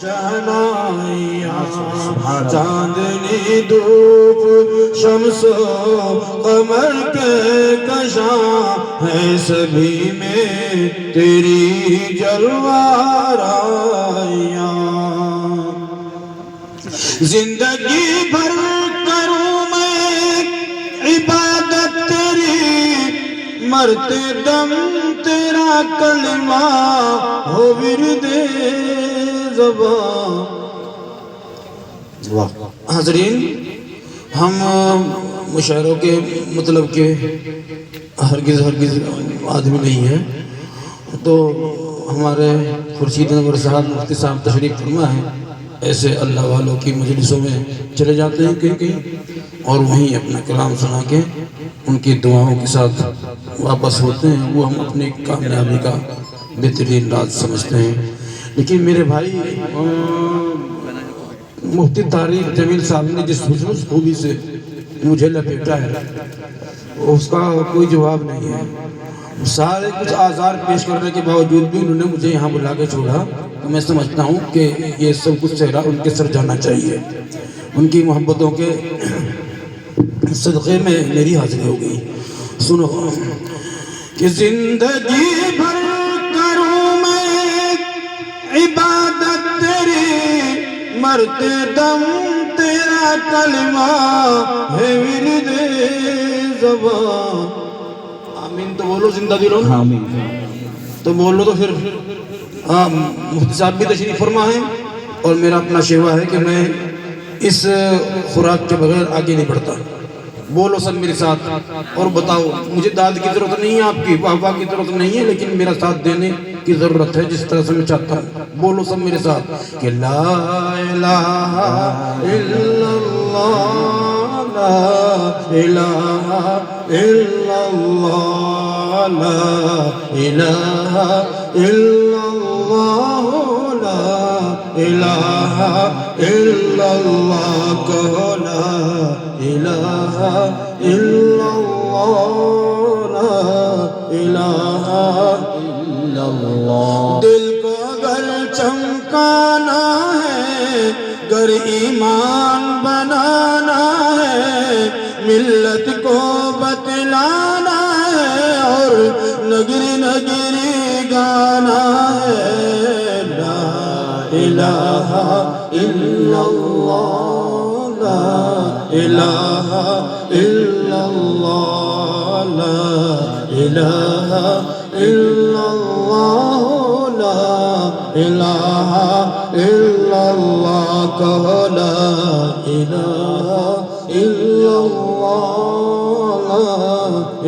شہنائیاں چاندنی دھوپ شمس و قمر کے کشاں ہیں سبھی میں تیری جلوارائیاں زندگی بھر کروں میں عبادت تیری مرتے دم تیرا کلمہ ہو ورد زبان۔ حاضرین، ہم مشاعروں کے مطلب کے ہرگز آدمی نہیں ہیں، تو ہمارے خورشید انور صاحب مفتی صاحب تشریف فرما ہے، ایسے اللہ والوں کی مجلسوں میں چلے جاتے ہیں کہیں اور وہیں اپنا کلام سنا کے ان کی دعاؤں کے ساتھ واپس ہوتے ہیں۔ وہ ہم اپنی کامیابی کا بہترین راز سمجھتے ہیں۔ لیکن میرے بھائی مفتی طارق جمیل صاحب نے جس حسن خوبی سے مجھے لپیٹا ہے اس کا کوئی جواب نہیں ہے۔ سارے کچھ آزار پیش کرنے کے باوجود بھی انہوں نے مجھے یہاں بلا کے چھوڑا، تو میں سمجھتا ہوں کہ یہ سب کچھ چہرہ ان کے سر جانا چاہیے۔ ان کی محبتوں کے صدقے میں میری حاضری ہو گئی۔ سنو کہ زندگی بھر کروں میں عبادت تیری مرتے دم تیرا کلمہ ہے ورد زبان۔ آمین تو بولو، زندہ دلوں آمین تو بولو۔ تو پھر مفتی صاحب بھی تشریف فرما ہے اور میرا اپنا شیوا ہے کہ میں اس خوراک کے بغیر آگے نہیں بڑھتا۔ بولو سب میرے ساتھ اور بتاؤ، مجھے داد کی ضرورت نہیں ہے، آپ کی واہ واہ کی ضرورت نہیں ہے، لیکن میرا ساتھ دینے کی ضرورت ہے جس طرح سے میں چاہتا ہوں۔ بولو سب میرے ساتھ کہ لا الہ الا اللہ، لا الہ الا اللہ، لا الہ الا اللہ، لا الہ الا اللہ، کہو لا الہ الا اللہ، لا الہ الا اللہ۔ دل کو اگر چمکانا ہے، گر ایمان بنانا ہے، ملت کو بتلانا ہے اور نگری نگری گانا ہے، لا الہ الا اللہ، لا الہ الا اللہ، لا الہ الا اللہ، لا الہ الا اللہ، کہو لا الہ الا اللہ، لا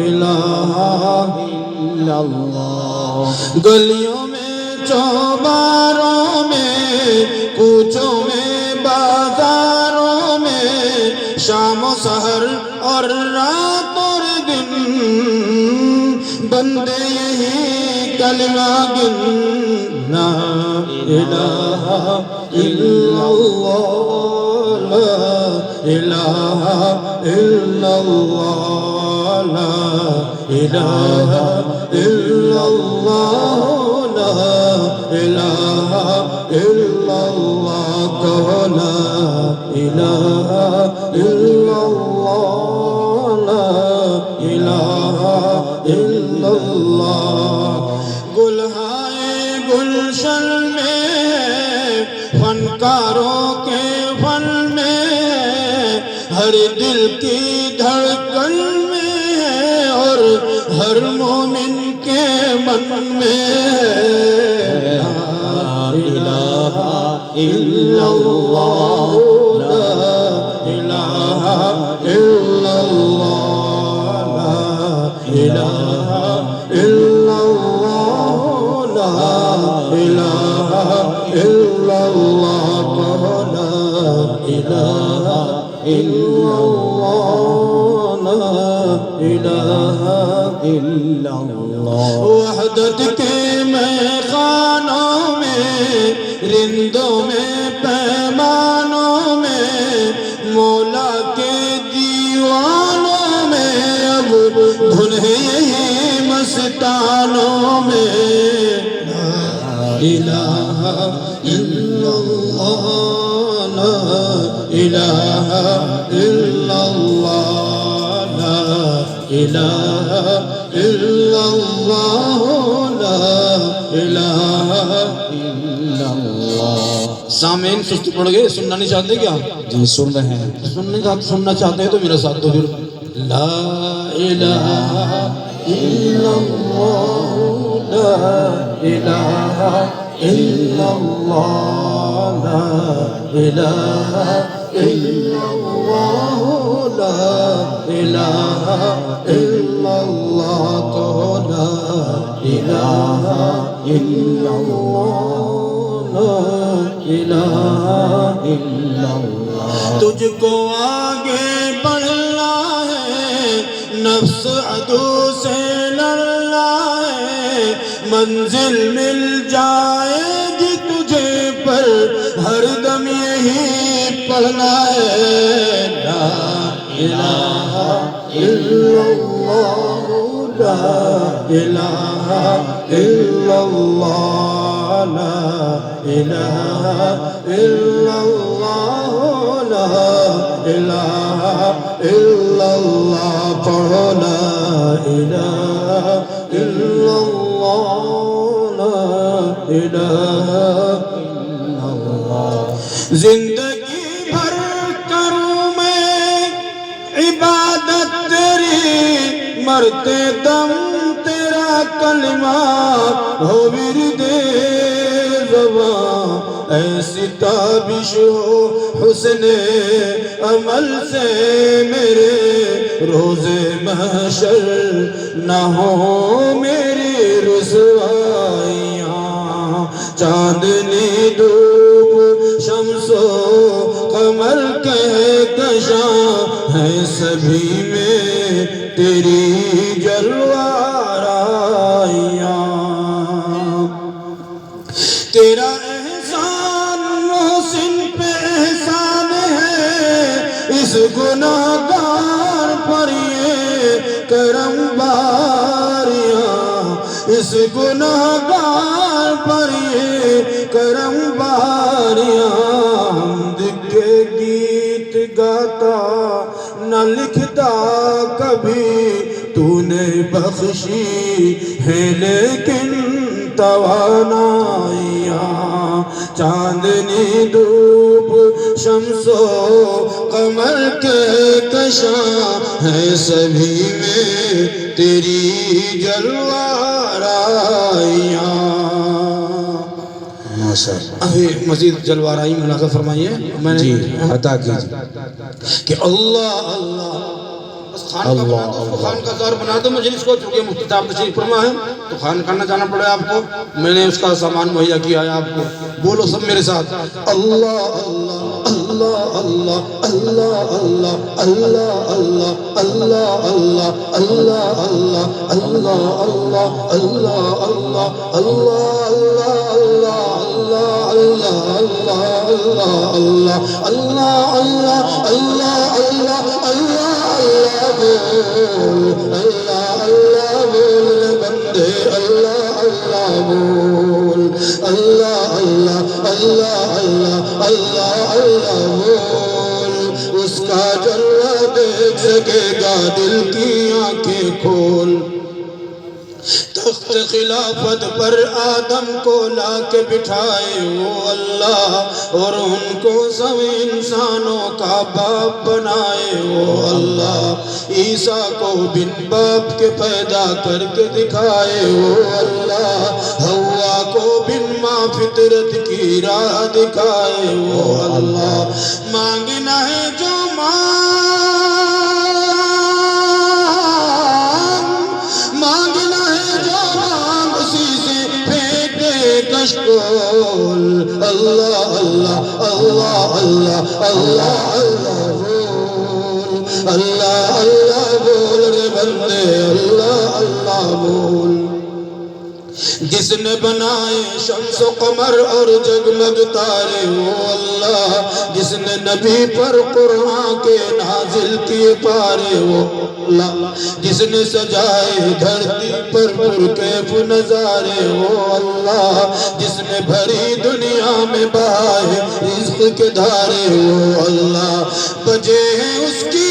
الہ الا اللہ۔ گلیوں میں چوباروں میں کوچوں میں بازاروں میں، شام و سحر اور رات اور دن، بندے یہی کلمہ گن، لا الہ الا اللہ، لا الہ الا اللہ، لا الہ الا اللہ، لا الہ الا اللہ، کہو لا الہ الا اللہ، لا الہ الا اللہ۔ گلہائے گلشن میں فنکاروں کے فن میں، ہر دل کی دھڑکن میں اور ہر مومن کے من میں، لا الہ الا اللہ، لا الہ الا اللہ، لا الہ الا اللہ، لا الہ الا اللہ، کہو لا الہ الا اللہ، لا الہ الا اللہ۔ وحدت کے میخانوں میں، رندوں میں پیمانوں میں، مولا کے دیوانوں میں، اب دھن ہے یہی مستانوں میں، لا الہ الا اللہ۔ لا الہ الا اللہ لا الہ الا اللہ لا الہ الا اللہ. سامعین سستی پڑ گئے, سننا نہیں چاہتے کیا؟ جی سن رہے ہیں. سننا چاہتے ہیں تو میرا ساتھ دو پھر. لا الہ الا اللہ لا الہ الا اللہ لا الہ الا اللہ لا الہ الا اللہ کو لا الہ الا اللہ لا الہ الا اللہ. تجھ کو آگے بڑھنا ہے, نفس عدو سے لڑنا ہے, منزل مل جائے گی تجھے پر ہر دم یہی پڑھنا ہے. لا الہ الا اللہ لا الہ الا اللہ لا الہ الا اللہ لا الہ الا اللہ پڑھو لا الہ الا اللہ لا الہ الا اللہ. زندگی بھر کروں میں عبادت تیری, مرتے دم تیرا کلمہ ہو ورد زباں, ایسی تابش ہو حسن عمل سے میرے روز محشر نہ ہو میری رسوائیاں. چاندنی دھوپ شمس و قمر کہکشاں ہیں سبھی میں تیری جلوہ آرائیاں. تیرا احسان محسن پہ احسان ہے, اس گناہگار پر یہ کرم باریاں, اس گناہگار پر یہ کرم باریاں. حمد کے گیت گاتا نہ لکھتا کبھی, تو نے بخشی ہے لیکن توانائیاں. چاندنی دھوپ شمس و قمر کے کشاں ہیں سبھی میں تیری جلوہ آرائیاں. ابھی مزید جلوہ آرائی ملاحظہ فرمائیے. میں نے جی عطا کیجیے کہ اللہ اللہ خان کا دور بنا دو مجلس کو, چونکہ مفتی صاحب تشریف فرما ہے تو خان خانہ جانا پڑے آپ کو. میں نے اس کا سامان مہیا کیا ہے آپ کو. بولو سب میرے ساتھ, اللہ اللہ اللہ اللہ اللہ اللہ اللہ اللہ اللہ اللہ اللہ اللہ اللہ اللہ اللہ اللہ اللہ اللہ اللہ بول بندے, اللہ اللہ بول, اللہ اللہ اللہ اللہ اللہ بول. اس کا جلوہ دیکھ سکے گا دل کی آنکھیں کھول. تخت خلافت پر آدم کو لا کے بٹھائے وہ اللہ, اور ان کو سب انسانوں کا باپ بنائے وہ اللہ. عیسیٰ کو بن باپ کے پیدا کر کے دکھائے وہ اللہ. حوا کو بن ماں فطرت کی راہ دکھائے وہ اللہ. مانگنا ہے جو مانگنا ہے جو مانگ اسی سے پھینکے کشکول. اللہ اللہ اللہ اللہ اللہ اللہ بول, اللہ اللہ بول رے بندے, اللہ اللہ بول. جس نے بنائے شمس و قمر اور جگمگ تارے وہ اللہ. جس نے نبی پر قرآن کے نازل کیے پارے وہ اللہ. جس نے سجائے دھرتی پر پرکیف نظارے وہ اللہ. جس نے بھری دنیا میں بہائے رزق رزق کے دھارے وہ اللہ بجے ہیں اس کی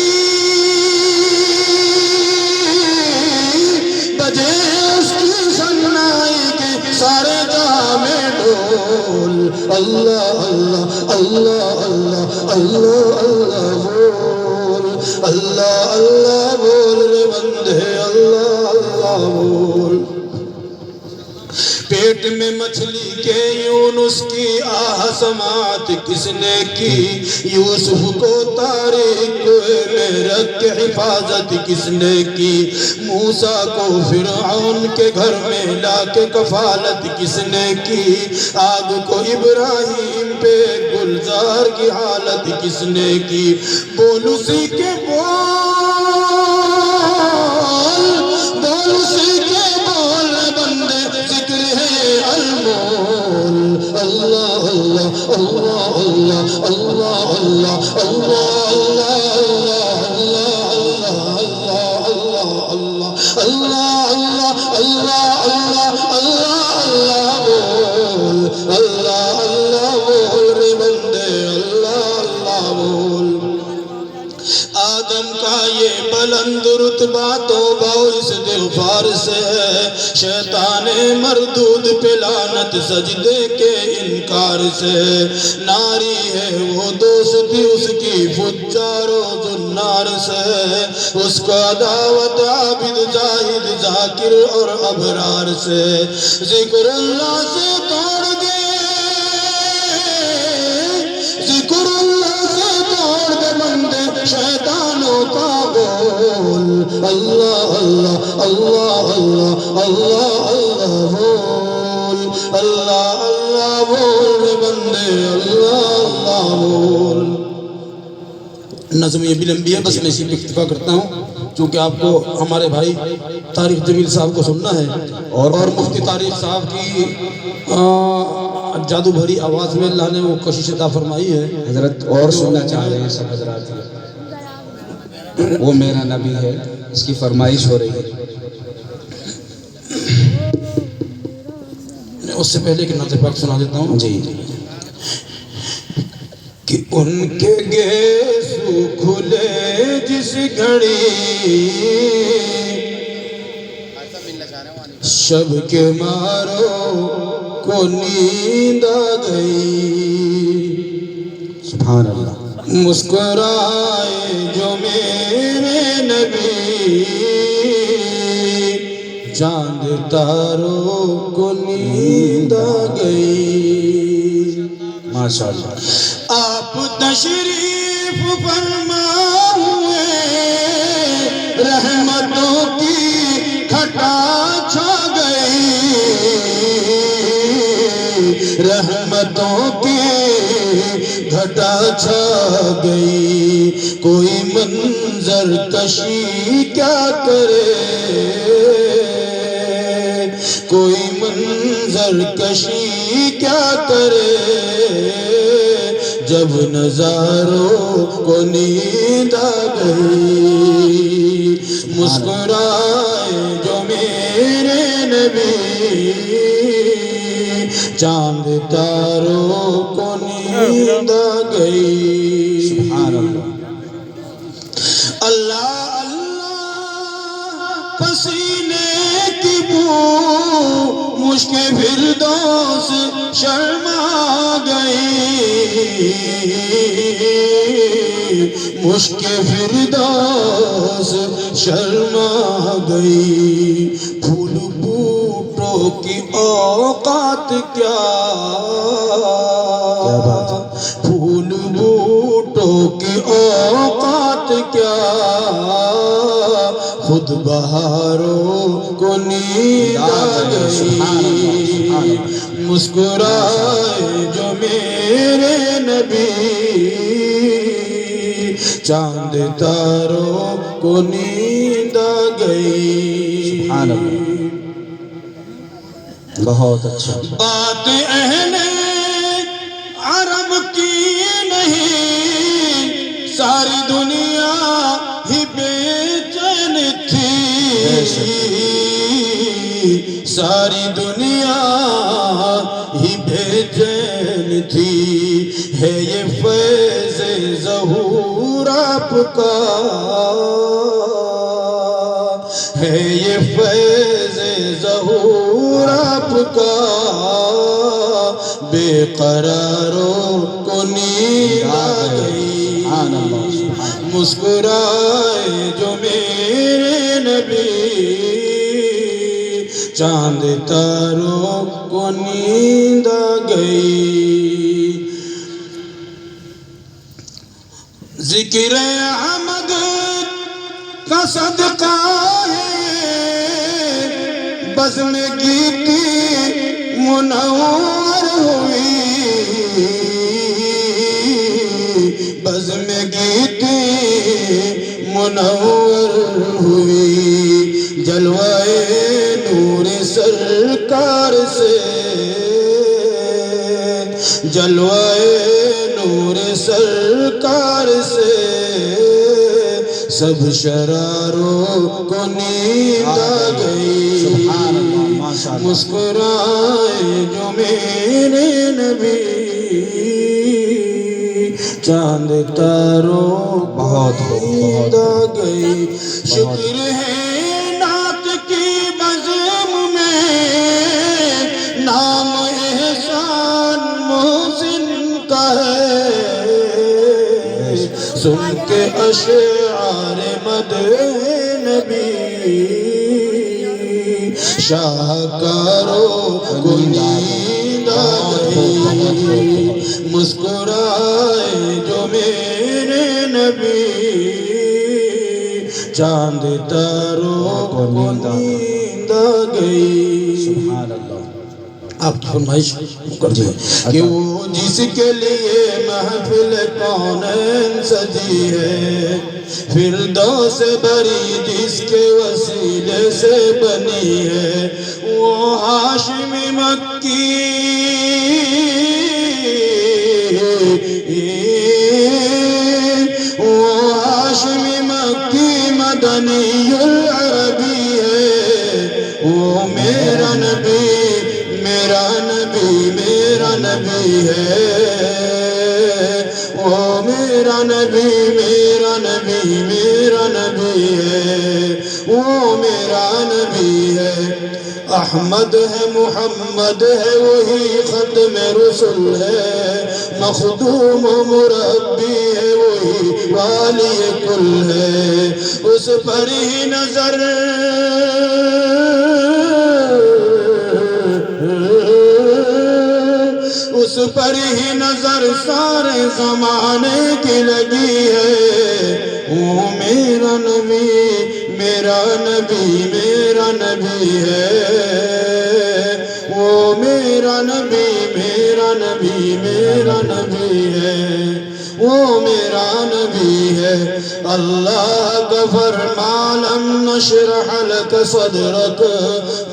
بجے ہیں اس کی سنائی کے سارے جہاں میں ڈھول اللہ اللہ اللہ اللہ اللہ اللہ بول اللہ اللہ بول رے بندے اللہ اللہ بول پیٹ میں مچھلی کے یونس کی آہ سماعت کس نے کی یوسف کو تاریخ میں رکھ کے حفاظت کس نے کی موسیٰ کو فرعون کے گھر میں لا کے کفالت کس نے کی آگ کو ابراہیم پہ گلزار کی حالت کس نے کی بول اسی کے بول اسی کے بول بندے ذکر ہے المول اللہ اللہ اللہ اللہ اللہ اللہ اللہ اللہ اللہ اللہ اللہ بول اللہ اللہ بول رے بندے اللہ اللہ بول آدم کا یہ بلند رتبہ توبہ استغفار سے ہے شیطان مردود پہ لعنت سجدے کے انکار سے ناری ہے وہ دوستی اس کی فجار و زنار سے اس کو عداوت عابد زاہد ذاکر اور ابرار سے ذکر اللہ سے توڑ دے ذکر اللہ سے توڑ دے بندے شیطانوں کا بول اللہ اللہ اللہ اللہ اللہ اللہ بول اللہ اللہ بول بندے اللہ اللہ بول نظم یہ بھی لمبی ہے بس میں اسی پہ اکتفا کرتا ہوں چونکہ آپ کو ہمارے بھائی طارق جمیل صاحب کو سننا ہے اور مفتی طارق صاحب کی جادو بھری آواز میں اللہ نے وہ کوشش عطا فرمائی ہے حضرت اور سننا چاہ رہے ہیں سب حضرات وہ میرا نبی ہے اس کی فرمائش ہو رہی ہے میں اس سے پہلے کہ نعت پاک سنا دیتا ہوں جی کہ ان کے گیسو کھلے جس گھڑی شب کے مارو کو نیند آ گئی سبحان اللہ مسکرائے جو میرے نبی چاند تاروں کو نیند آ گئی ماشاءاللہ آپ تشریف فرما ہوئے رحمتوں کی گھٹا چھا گئی رحمتوں کی گھٹا چھا گئی کوئی منظر کشی کیا کرے کوئی منظر کشی کیا کرے جب نظاروں کو نیند آ گئی مسکرائے جو میرے نبی چاند تاروں کو نیند آ گئی سبحان اللہ اللہ اللہ پسینے کی بو مشک فردوس شرما گئی مشک فردوس شرما گئی پھول بوٹوں کی اوقات کیا بات ہے پھول بوٹوں کی اوقات کیا خود بہاروں کو نیند آ گئی مسکرائے جو میرے نبی چاند تاروں کو نیند آ گئی سبحان اللہ بہت اچھا بات اہل عرب کی نہیں ساری دنیا ہی بے چین تھی ساری دنیا ہی بے چین تھی ہے یہ فیض ظہور آپ کا، ہے یہ فیض ظہور آپ کا، بے قراروں کو نیند آ گئی، سبحان اللہ سبحان اللہ۔ مسکرائے جو میرے نبی، چاند تاروں کو نیند آ گئی۔ ذکر احمد کا صدقہ ہے، بزم گیتی منور ہوئی، بزم گیتی منور ہوئی، جلوائے نور سرکار سے، جلوائے نور سرکار سے، سب شراروں کو نیند آ گئی، سبحان اللہ ماشاء اللہ۔ مسکرائے جو میرے نبی، چاند تاروں کو بہت خوب، نیند بہت آ گئی۔ شکر ہے نعت کی بزم میں، نام احسان محسن کا ہے، سن کے اشعار مدح نبی، شاہکاروں کو نیند آ گئی، مسکرائے جو میرے نبی، چاند تاروں کو نیند آ گئی۔ سبحان اللہ۔ آپ کی فرمائش کر دیں کہ وہ جس کے لیے محفل کونین سجی ہے، فردوس بری جس کے وسیلے سے بنی ہے، وہ ہاشمی مکی، وہ ہاشمی مکی مدنی العربی ہے، وہ میرا نبی، میرا نبی، میرا نبی ہے، وہ میرا نبی، میرا نبی، میرا نبی ہے، وہ میرا نبی ہے۔ احمد ہے، محمد ہے، وہی ختم رسول ہے، مخدوم و مربی ہے، وہی والی کل ہے، اس پر ہی نظر اس پر ہی نظر سارے زمانے کی لگی ہے، وہ میرا نبی، میرا نبی، میرا نبی ہے، وہ میرا نبی، میرا نبی، میرا نبی ہے، وہ میرا نبی ہے۔ اللہ کا فرمان لم نشرح لك صدرك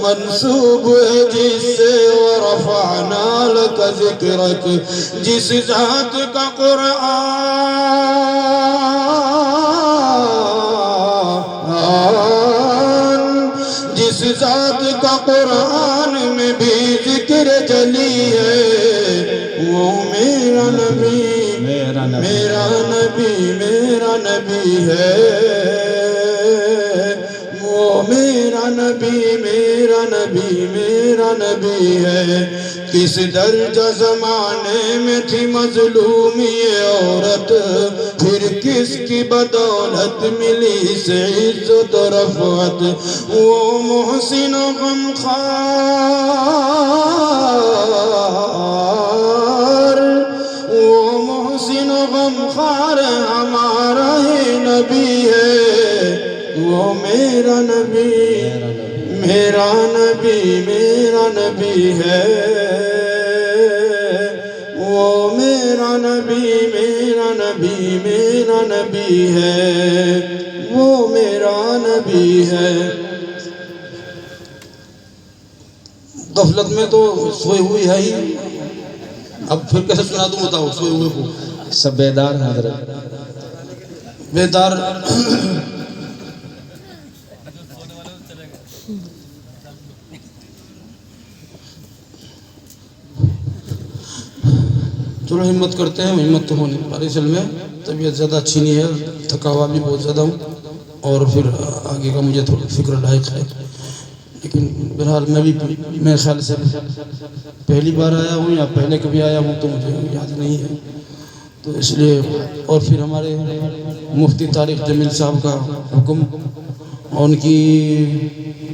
منسوب ہے جس سے، ورفعنا لك ذکرك جس ذات کا قرآن، جس ذات کا قرآن میں بھی ذکر جلی ہے، وہ میرا نبی، میرا نبی، میرا نبی، میرا نبی ہے، وہ میرا نبی، میرا نبی، میرا نبی ہے۔ کس درجہ زمانے میں تھی مظلوم یہ عورت، پھر کس کی بدولت ملی اسے عزت و رفعت، وہ محسن و غمخوار، وہ محسن و غمخوار ہمارا ہی نبی ہے، وہ میرا نبی، میرا نبی، میرا نبی ہے، وہ میرا نبی، میرا نبی، میرا نبی ہے، وہ میرا نبی ہے۔ غفلت میں تو سوئے ہوئی ہے ہی، اب پھر کیسے سنا دوں بتاؤ سوئے ہوئے کو؟ سب بیدار ہیں حضرت۔ بیدار تھوڑا ہمت کرتے ہیں، ہمت تو ہو نہیں پا رہی اصل میں، طبیعت زیادہ اچھی نہیں ہے، تھکا ہوا بھی بہت زیادہ ہوں، اور پھر آگے کا مجھے تھوڑا فکر لائق ہے، لیکن بہرحال میں بھی میرے خیال سے پہلی بار آیا ہوں یا پہلے کبھی آیا ہوں تو مجھے یاد نہیں ہے، تو اس لیے اور پھر ہمارے مفتی طارق جمیل صاحب کا حکم، ان کی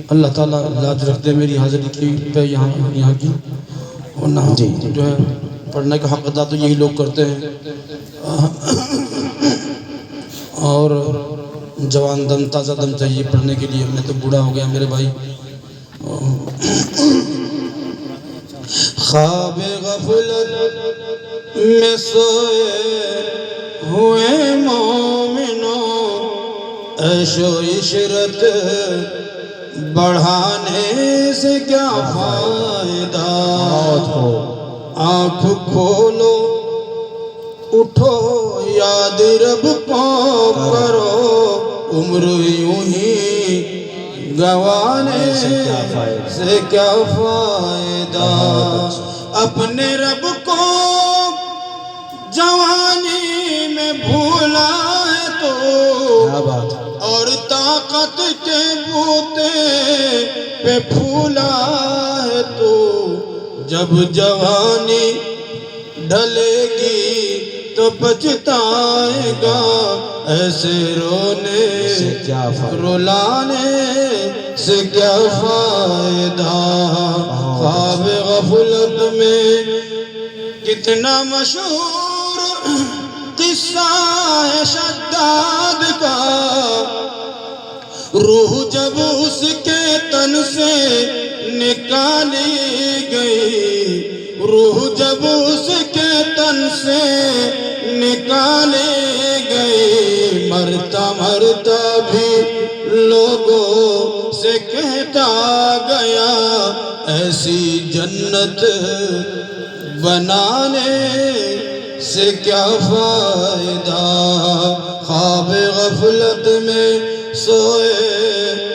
اللہ تعالیٰ لاج رکھتے میری حاضری کی پہ یہاں کی، ورنہ جو ہے پڑھنے کا حق ادا تو یہی لوگ کرتے ہیں، اور جوان دم تازہ دم چاہیے پڑھنے کے لیے، میں تو بوڑھا ہو گیا میرے بھائی۔ خواب غفلت میں سوئے ہوئے مومنوں، عیش و عشرت بڑھانے سے کیا فائدہ، آنکھ کھولو اٹھو یاد رب کو کرو، عمر یوں ہی گوانے سے کیا فائدہ، اپنے رب کو جوانی میں بھولا ہے تو، اور طاقت کے بوتے پہ پھولا ہے تو، جب جوانی ڈھلے گی تو پچھتائے گا، ایسے رونے سے کیا رلانے سے کیا فائدہ، خواب غفلت میں کتنا مشہور قصہ ہے شداد کا، روح جب اس کے تن سے نکالی گئی، روح جب اس کے تن سے نکالی گئی، مرتا مرتا بھی لوگوں سے کہتا گیا، ایسی جنت بنانے سے کیا فائدہ، خواب غفلت میں سوئے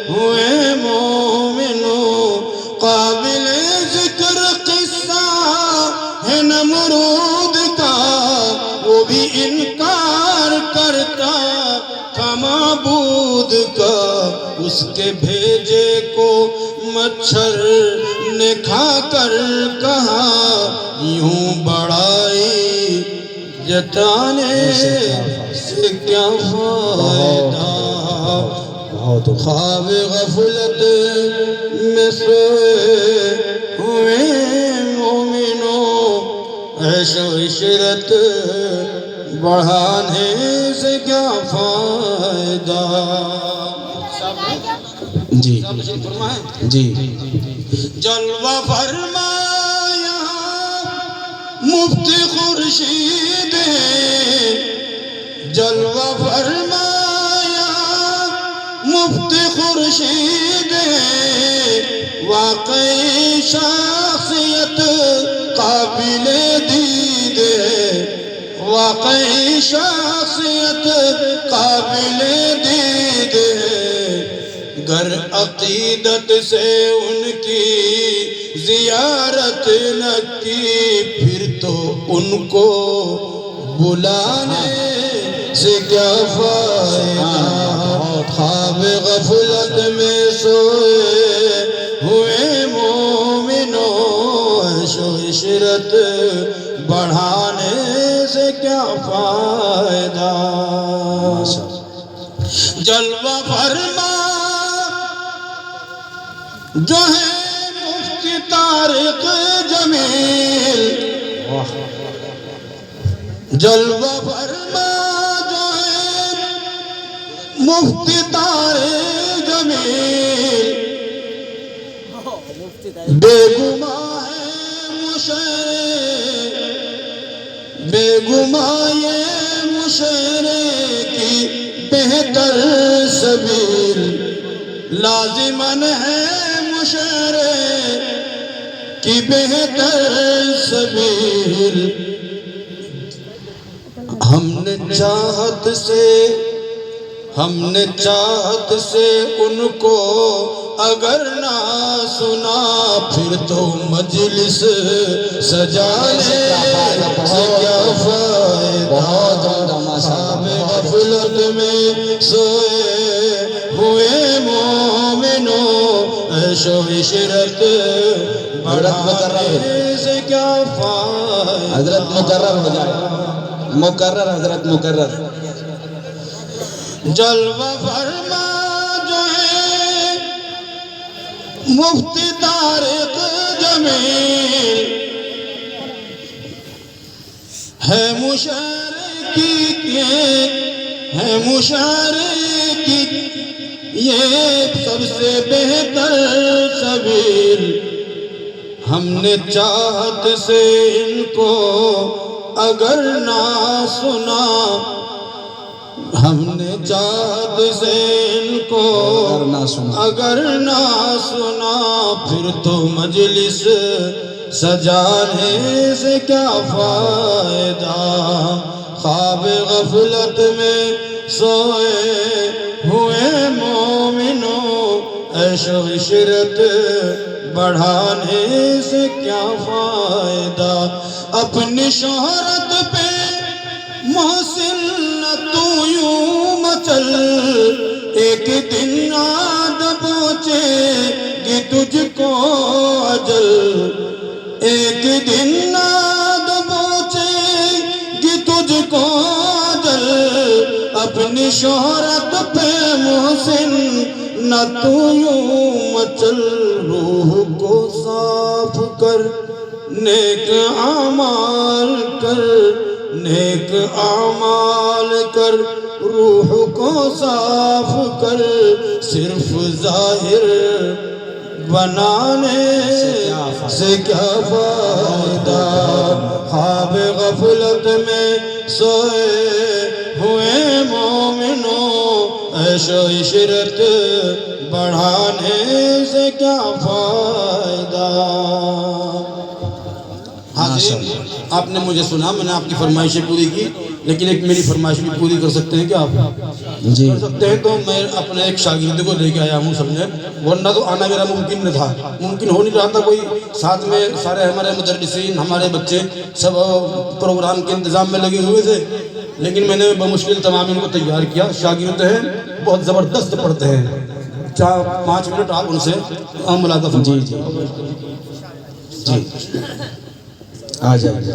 ہوئے مومنوں، قابل ذکر قصہ ہے نمرود کا، وہ بھی انکار کرتا تھا معبود کا، اس کے بھیجے کو مچھر نے کھا کر کہا، یوں بڑائی جتانے سے کیا فائدہ، خواب غفلت میں سوئے ہوئے مومنوں، عیش و عشرت بڑھانے سے کیا فائدہ۔ جی جی جلوہ فرمایا مفتی خورشید، جلوہ فرمایا مفتی خورشید، واقعی شخصیت قابل دید، واقعی شخصیت قابل دید، گر عقیدت سے ان کی زیارت نہ کی، پھر تو ان کو بلانے سے کیا فائدہ، خواب غفلت میں سوئے ہوئے مومنوں، عیش و عشرت بڑھانے سے کیا فائدہ، جلوہ فرما جو ہے مفتی طارق جمیل، جلوہ فرما جو ہے مفتی طارق جمیل، بے گماں ہے مشعرے، بے گماں یہ مشعرے کی بہتر سبیل، لازماً ہے مشعرے کی بہتر سبیل، ہم نے چاہت سے ان کو اگر نہ سنا پھر تو مجلس سجانے سے کیا فائدہ خواب غفلت میں سوئے ہوئے مومنوں عیش و عشرت بڑھانے سے کیا فائدہ حضرت مقرر ہو جائے مقرر حضرت مقرر جلوہ فرما جو ہے مفتی طارق جمیل ہے مشارکی یہ سب سے بہتر سبیل ہم نے چاہت سے ان کو اگر نہ سنا ہم نے چاہت سے ان کو اگر نہ سنا پھر تو مجلس سجانے سے کیا فائدہ خواب غفلت میں سوئے ہوئے مومنوں عیش و عشرت بڑھانے سے کیا فائدہ اپنی شہرت پہ محسن تو یوں مچل ایک دن آد پہنچے گی تجھ کو اجل ایک دن آد پہنچے گی تجھ کو اجل اپنی شہرت پہ محسن نہ تو یوں مچل روح کو صاف کر نیک اعمال کر نیک اعمال کر روح کو صاف کر صرف ظاہر بنانے سے کیا فائدہ خواب غفلت میں سوئے ہوئے مومنوں عیش و عشرت بڑھانے سے کیا فائدہ حاضرین آپ نے مجھے سنا میں نے آپ کی فرمائشیں پوری کی لیکن ایک میری فرمائش بھی پوری کر سکتے ہیں کیا آپ جی کر سکتے ہیں تو میں اپنے ایک شاگرد کو لے کے آیا ہوں سمجھے ورنہ تو آنا میرا ممکن نہیں تھا ممکن ہو نہیں رہا تھا کوئی ساتھ میں سارے ہمارے مدرسین ہمارے بچے سب پروگرام کے انتظام میں لگے ہوئے تھے لیکن میں نے بمشکل تمام ان کو تیار کیا شاگرد ہیں بہت زبردست پڑھتے ہیں 4-5 منٹ آپ ان سے ملاقات فرمائیں جی آ جائے